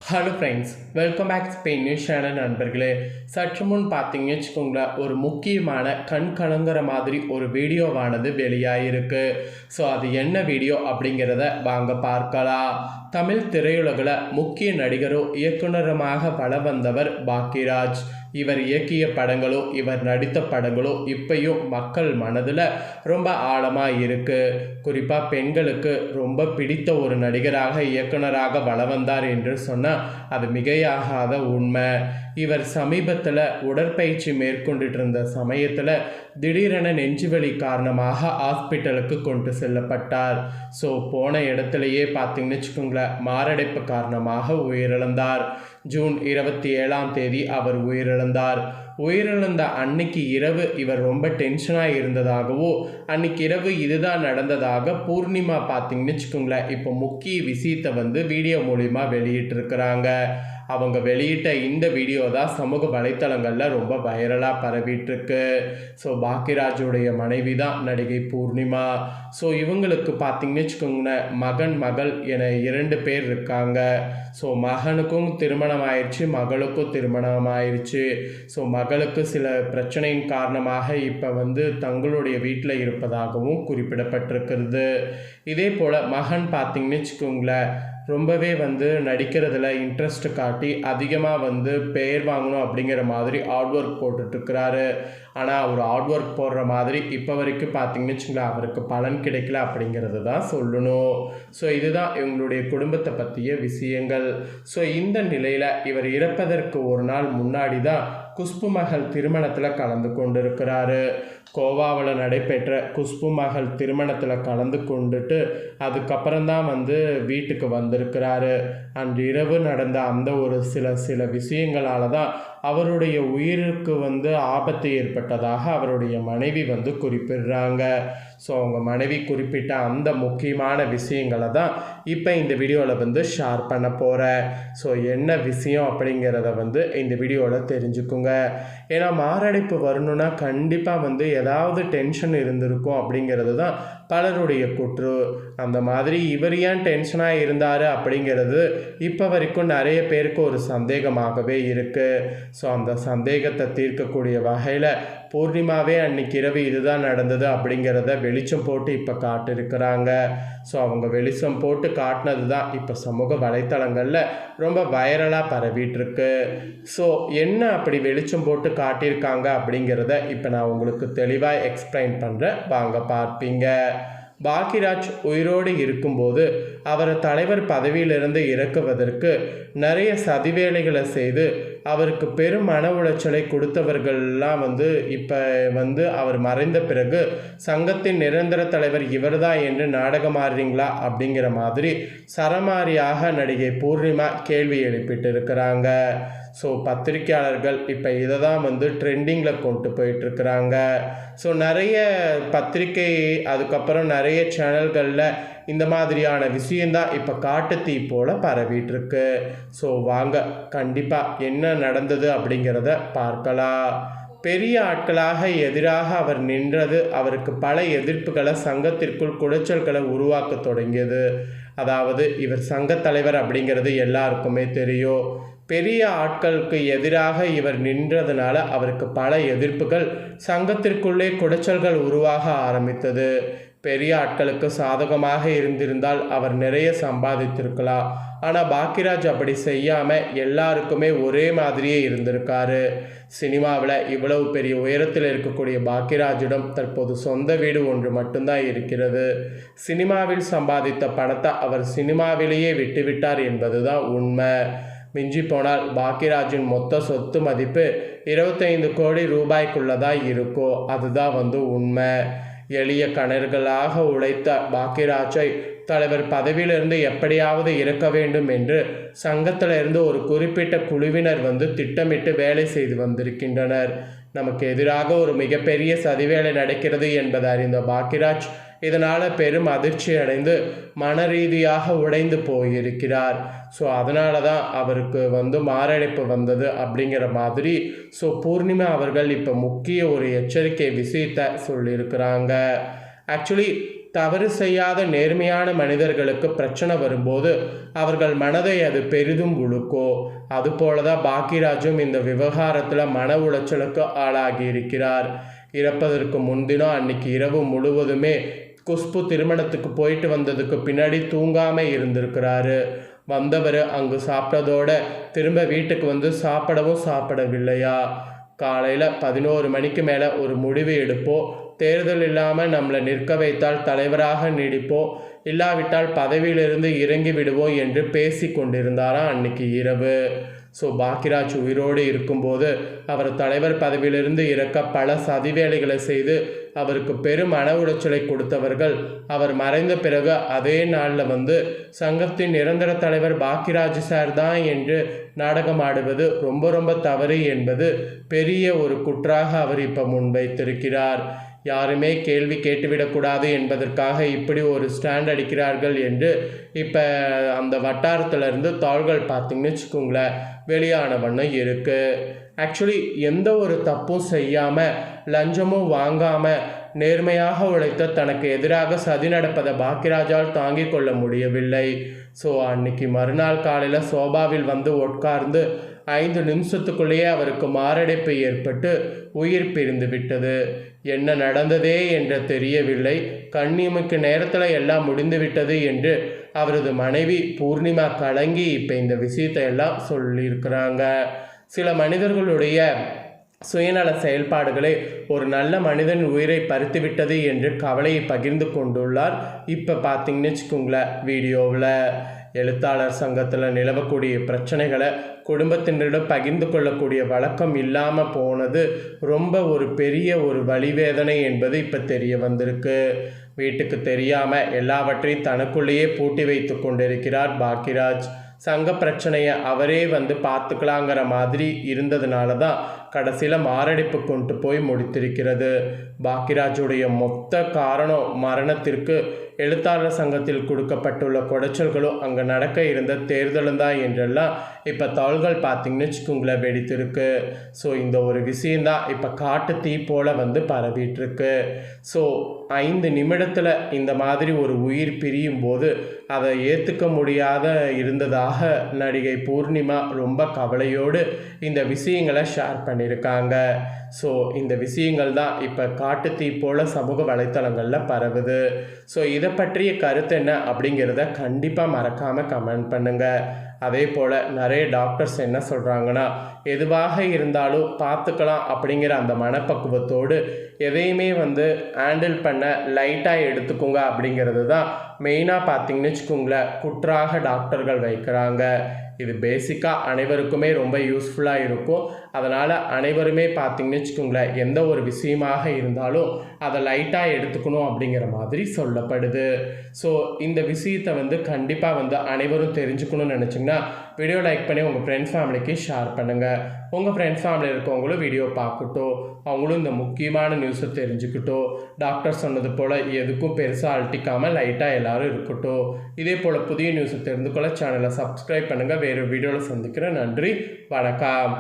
Hello friends, welcome back Spain news channel நண்பர்களே. சற்று முன் பார்த்தீங்கன்னு வச்சுக்கோங்களேன், ஒரு முக்கியமான கண் கலங்குற மாதிரி ஒரு வீடியோவானது வெளியாகிருக்கு. ஸோ அது என்ன வீடியோ அப்படிங்கிறத வாங்க பார்க்கலாம். தமிழ் திரையுலகில் முக்கிய நடிகரும் இயக்குனருமாக வலம் வந்தவர் பாக்கியராஜ். இவர் இயக்கிய படங்களோ இவர் நடித்த படங்களோ இப்பையும் மக்கள் மனதில் ரொம்ப ஆழமாக இருக்குது. குறிப்பாக பெண்களுக்கு ரொம்ப பிடித்த ஒரு நடிகராக இயக்குனராக வலம் வந்தார் என்று சொன்னால் அது மிகையாகாத உண்மை. இவர் சமீபத்தில் உடற்பயிற்சி மேற்கொண்டுட்டு இருந்த சமயத்தில் திடீரென நெஞ்சுவலி காரணமாக ஹாஸ்பிட்டலுக்கு கொண்டு செல்லப்பட்டார். ஸோ போன இடத்துலையே பார்த்தீங்கன்னு வச்சுக்கோங்களேன், மாரடைப்பு காரணமாக உயிரிழந்தார். ஜூன் 27ஆம் தேதி அவர் உயிரிழந்தார். உயிரிழந்த அன்னைக்கு இரவு இவர் ரொம்ப டென்ஷனாக இருந்ததாகவோ, அன்னைக்கு இரவு இதுதான் நடந்ததாக பூர்ணிமா பார்த்தீங்கன்னு வச்சுக்கோங்களேன், இப்போ முக்கிய விஷயத்தை வீடியோ மூலிமா வெளியிட்டிருக்கிறாங்க. அவங்க வெளியிட்ட இந்த வீடியோ தான் சமூக வலைத்தளங்களில் ரொம்ப வைரலாக பரவிட்டுருக்கு. ஸோ பாக்கியராஜுடைய மனைவி தான் நடிகை பூர்ணிமா. ஸோ இவங்களுக்கு பார்த்தீங்கன்னு வச்சுக்கோங்களேன், மகன் மகள் என 2 பேர் இருக்காங்க. ஸோ மகனுக்கும் திருமணம் ஆயிடுச்சு, மகளுக்கும் திருமணம் ஆயிடுச்சு. ஸோ மகளுக்கு சில பிரச்சனையின் காரணமாக இப்போ தங்களுடைய வீட்டில் இருப்பதாகவும் குறிப்பிடப்பட்டிருக்கிறது. இதே போல் மகன் பார்த்தீங்கன்னு வச்சுக்கோங்களேன், ரொம்பவே நடிக்கிறதுல இன்ட்ரெஸ்ட் காட்டி அதிகமாக பெயர் வாங்கணும் அப்படிங்கிற மாதிரி ஹார்ட் ஒர்க் போட்டுட்ருக்கிறாரு. ஆனால் அவர் ஹார்ட் ஒர்க் போடுற மாதிரி இப்போ வரைக்கும் பார்த்தீங்கன்னு வச்சுங்களேன், அவருக்கு பலன் கிடைக்கல அப்படிங்கிறது தான் சொல்லணும். ஸோ இதுதான் இவங்களுடைய குடும்பத்தை பற்றிய விஷயங்கள். ஸோ இந்த நிலையில் இவர் இறப்பதற்கு ஒரு நாள் முன்னாடி தான் குஷ்பு மகள் திருமணத்தில் கலந்து கொண்டிருக்கிறாரு. கோவாவில் நடைபெற்ற குஷ்பு மகள் திருமணத்தில் கலந்து கொண்டுட்டு அதுக்கப்புறம்தான் வீட்டுக்கு வந்திருக்கிறாரு. அன்று இரவு நடந்த அந்த ஒரு சில விஷயங்களால் தான் அவருடைய உயிருக்கு ஆபத்து ஏற்பட்டதாக அவருடைய மனைவி குறிப்பிடுறாங்க. ஸோ அவங்க மனைவி குறிப்பிட்ட அந்த முக்கியமான விஷயங்களை தான் இப்போ இந்த வீடியோவில் ஷேர் பண்ண போகிறேன். ஸோ என்ன விஷயம் அப்படிங்கிறத இந்த வீடியோவில் தெரிஞ்சுக்குங்க. ஏன்னா மாரடைப்பு வரணுன்னா கண்டிப்பாக ஏதாவது டென்ஷன் இருந்திருக்கும் அப்படிங்கிறது தான் பலருடைய குற்று. அந்த மாதிரி இவர் ஏன் டென்ஷனாக இருந்தார் அப்படிங்கிறது இப்போ வரைக்கும் நிறைய பேருக்கு ஒரு சந்தேகமாகவே இருக்குது. ஸோ அந்த சந்தேகத்தை தீர்க்கக்கூடிய வகையில் பூர்ணிமாவே அன்னைக்கு இரவு இதுதான் நடந்தது அப்படிங்கிறத வெளிச்சம் போட்டு இப்போ காட்டிருக்கிறாங்க. ஸோ அவங்க வெளிச்சம் போட்டு காட்டினது தான் இப்போ சமூக வலைத்தளங்களில் ரொம்ப வைரலாக பரவிட்டுருக்கு. ஸோ என்ன அப்படி வெளிச்சம் போட்டு காட்டியிருக்காங்க அப்படிங்கிறத இப்போ நான் உங்களுக்கு தெளிவாக எக்ஸ்பிளைன் பண்ணுறேன், வாங்க பார்ப்பீங்க. பாக்கியராஜ் உயிரோடு இருக்கும்போது அவரை தலைவர் பதவியிலிருந்து இறக்குவதற்கு நிறைய சதிவேலைகளை செய்து அவருக்கு பெரும் மன உளைச்சலை கொடுத்தவர்கள்லாம் இப்போ அவர் மறைந்த பிறகு சங்கத்தின் நிரந்தர தலைவர் இவர்தான் என்று நாடகம் ஆடுறீங்களா அப்படிங்கிற மாதிரி சரமாரியாக நடிகை பூர்ணிமா கேள்வி எழுப்பிட்டு இருக்கிறாங்க. ஸோ பத்திரிகையாளர்கள் இப்போ இதை தான் ட்ரெண்டிங்கில் கொண்டு போயிட்டுருக்கிறாங்க. ஸோ நிறைய பத்திரிகை அதுக்கப்புறம் நிறைய சேனல்களில் இந்த மாதிரியான விஷயந்தான் இப்போ காட்டுத்தீ போல் பரவிட்டுருக்கு. ஸோ வாங்க கண்டிப்பாக என்ன நடந்தது அப்படிங்கிறத பார்க்கலாம். பெரிய ஆட்களாக எதிராக அவர் நின்றது அவருக்கு பல எதிர்ப்புகளை சங்கத்திற்குள் குடைச்சல்களை உருவாக்க தொடங்கியது. அதாவது இவர் சங்கத் தலைவர் அப்படிங்கிறது எல்லாருக்குமே தெரியும். பெரிய ஆட்களுக்கு எதிராக இவர் நின்றதுனால அவருக்கு பல எதிர்ப்புகள் சங்கத்திற்குள்ளே குடைச்சல்கள் உருவாக ஆரம்பித்தது. பெரிய ஆட்களுக்கு சாதகமாக இருந்திருந்தால் அவர் நிறைய சம்பாதித்திருக்கலாம். ஆனால் பாக்கியராஜ் அப்படி செய்யாமல் எல்லாருக்குமே ஒரே மாதிரியே இருந்திருக்காரு. சினிமாவில் இவ்வளவு பெரிய உயரத்தில் இருக்கக்கூடிய பாக்கியராஜிடம் தற்போது சொந்த வீடு ஒன்று மட்டும்தான் இருக்கிறது. சினிமாவில் சம்பாதித்த பணத்தை அவர் சினிமாவிலேயே விட்டுவிட்டார் என்பது தான் உண்மை. மிஞ்சி போனால் பாக்கியராஜின் மொத்த சொத்து மதிப்பு 25 கோடி ரூபாய்க்குள்ளதாக இருக்கும். அதுதான் உண்மை. எளிய கணர்களாக உழைத்த பாக்கியராஜை தலைவர் பதவியிலிருந்து எப்படியாவது இறக்க வேண்டும் என்று சங்கத்திலிருந்து ஒரு குறிப்பிட்ட குழுவினர் திட்டமிட்டு வேலை செய்து வந்திருக்கின்றனர். நமக்கு எதிராக ஒரு மிகப்பெரிய சதிவேலை நடக்கிறது என்பதை அறிந்த பாக்கியராஜ் இதனால் பெரும் அதிர்ச்சி அடைந்து மன ரீதியாக உடைந்து போயிருக்கிறார். ஸோ அதனால தான் அவருக்கு மாரடைப்பு வந்தது அப்படிங்கிற மாதிரி ஸோ பூர்ணிமா அவர்கள் இப்போ முக்கிய ஒரு எச்சரிக்கை விஷயத்தை சொல்லியிருக்கிறாங்க. ஆக்சுவலி தவறு செய்யாத நேர்மையான மனிதர்களுக்கு பிரச்சனை வரும்போது அவர்கள் மனதை அது பெரிதும் உழுக்கும். அதுபோல தான் பாக்கியராஜும் இந்த விவகாரத்தில் மன உளைச்சலுக்கு ஆளாகி இருக்கிறார். இறப்பதற்கு முன்தினம் அன்னைக்கு இரவு முழுவதுமே குஷ்பு திருமணத்துக்கு போயிட்டு வந்ததுக்கு பின்னாடி தூங்காமல் இருந்திருக்கிறாரு. வந்தவர் அங்கு சாப்பிட்டதோட திரும்ப வீட்டுக்கு வந்து சாப்பிடவில்லையா. காலையில் 11 மணிக்கு மேலே ஒரு முடிவு எடுப்போம், தேர்தல் இல்லாமல் நம்மளை நிற்க வைத்தால் தலைவராக நீடிப்போம், இல்லாவிட்டால் பதவியிலிருந்து இறங்கி விடுவோம் என்று பேசி கொண்டிருந்தாராம் அன்னைக்கு இரவு. ஸோ பாக்கியராஜ் உயிரோடு இருக்கும்போது அவர் தலைவர் பதவியிலிருந்து இறக்க பல சதிவேலைகளை செய்து அவருக்கு பெரும் மன உளைச்சலை கொடுத்தவர்கள் அவர் மறைந்த பிறகு அதே நாளில் வந்து சங்கத்தின் நிரந்தர தலைவர் பாக்கியராஜ் சார் தான் என்று நாடகம் ஆடுவது ரொம்ப ரொம்ப தவறு என்பது பெரிய ஒரு குற்றாக அவர் இப்போ முன்வைத்திருக்கிறார். யாருமே கேள்வி கேட்டுவிடக்கூடாது என்பதற்காக இப்படி ஒரு ஸ்டாண்ட் அடிக்கிறார்கள் என்று இப்போ அந்த வட்டாரத்திலிருந்து தாள்கள் பார்த்திங்கன்னு வச்சுக்கோங்களேன் வெளியான வண்ணம் இருக்குது. ஆக்சுவலி எந்த ஒரு தப்பும் செய்யாமல் லஞ்சமும் வாங்காமல் நேர்மையாக உழைத்த தனக்கு எதிராக சதி நடப்பதை பாக்கியராஜால் தாங்கிக் கொள்ள முடியவில்லை. ஸோ அன்னைக்கு மறுநாள் காலையில் சோபாவில் வந்து உட்கார்ந்து 5 நிமிஷத்துக்குள்ளேயே அவருக்கு மாரடைப்பு ஏற்பட்டு உயிர் பிரிந்து விட்டது. என்ன நடந்ததே என்று தெரியவில்லை. கண்ணியமுக்கு நேரத்தில் எல்லாம் முடிந்து விட்டது என்று அவரது மனைவி பூர்ணிமா கலங்கி இப்போ இந்த விஷயத்தை எல்லாம் சொல்லியிருக்கிறாங்க. சில மனிதர்களுடைய சுயநல செயல்பாடுகளை ஒரு நல்ல மனிதன் உயிரை பறித்துவிட்டது என்று கவலையை பகிர்ந்து கொண்டுள்ளார். இப்போ பார்த்தீங்கன்னு வச்சுக்கோங்களேன் வீடியோவில் எழுத்தாளர் சங்கத்தில் நிலவக்கூடிய பிரச்சனைகளை குடும்பத்தினரிடம் பகிர்ந்து கொள்ளக்கூடிய வழக்கம் இல்லாமல் போனது ரொம்ப ஒரு பெரிய ஒரு வலிவேதனை என்பது இப்போ தெரிய வந்திருக்கு. வீட்டுக்கு தெரியாமல் எல்லாவற்றையும் தனக்குள்ளேயே பூட்டி வைத்து கொண்டிருக்கிறார் பாக்கியராஜ். சங்க பிரச்சனையை அவரே வந்து பார்த்துக்கலாங்கிற மாதிரி இருந்ததுனால தான் கடைசியில் மாரடைப்பு கொண்டு போய் முடித்திருக்கிறது. பாக்கியராஜுடைய மொத்த காரணம் மரணத்திற்கு எழுத்தாளர் சங்கத்தில் கொடுக்கப்பட்டுள்ள குடைச்சல்களும் அங்கே நடக்க இருந்த தேர்தலும் தான் என்றெல்லாம் இப்போ தாள்கள் பார்த்திங்கன்னு வச்சுக்கோங்களேன் வெடித்திருக்கு. ஸோ இந்த ஒரு விஷயந்தான் இப்போ காட்டு தீ போல் வந்து பரவிட்டுருக்கு. ஸோ 5 நிமிடத்தில் இந்த மாதிரி ஒரு உயிர் பிரியும் போது அதை ஏற்றுக்க முடியாத இருந்ததாக நடிகை பூர்ணிமா ரொம்ப கவலையோடு இந்த விஷயங்களை ஷேர் பண்ணியிருக்காங்க. ஸோ இந்த விஷயங்கள் தான் இப்போ காட்டுத்தீ போல் சமூக வலைத்தளங்களில் பரவுது. ஸோ இதை பற்றிய கருத்து என்ன அப்படிங்கிறத கண்டிப்பாக மறக்காமல் கமெண்ட் பண்ணுங்கள். அதே போல் நிறைய டாக்டர்ஸ் என்ன சொல்கிறாங்கன்னா எதுவாக இருந்தாலும் பார்த்துக்கலாம் அப்படிங்கிற அந்த மனப்பக்குவத்தோடு எதையுமே வந்து ஹேண்டில் பண்ண லைட்டாக எடுத்துக்கோங்க அப்படிங்கிறது தான் மெயினாக பார்த்திங்கன்னு வச்சுக்கோங்களேன் குற்றாக டாக்டர்கள் வைக்கிறாங்க. இது பேசிக்காக அனைவருக்குமே ரொம்ப யூஸ்ஃபுல்லாக இருக்கும். அதனால் அனைவருமே பார்த்திங்கன்னு வச்சுக்கோங்களேன் எந்த ஒரு விஷயமாக இருந்தாலும் அதை லைட்டாக எடுத்துக்கணும் அப்படிங்கிற மாதிரி சொல்லப்படுது. ஸோ இந்த விஷயத்தை வந்து கண்டிப்பாக வந்து அனைவரும் தெரிஞ்சுக்கணும்னு நினச்சிங்கன்னா வீடியோ லைக் பண்ணி உங்கள் ஃப்ரெண்ட்ஸ் ஃபேமிலிக்கு ஷேர் பண்ணுங்கள். உங்கள் ஃப்ரெண்ட்ஸ் ஃபேமிலியில் இருக்கவங்களும் வீடியோ பார்க்கட்டும், அவங்களும் இந்த முக்கியமான நியூஸை தெரிஞ்சுக்கிட்டோம். டாக்டர் சொன்னது போல் எதுக்கும் பெருசாக அழட்டிக்காமல் லைட்டாக எல்லோரும் இருக்கட்டும். இதே போல் புதிய நியூஸை தெரிந்து கொள்ள சேனலை சப்ஸ்கிரைப் பண்ணுங்கள். வேறு வீடியோவில் சந்திக்கிறேன். நன்றி, வணக்கம்.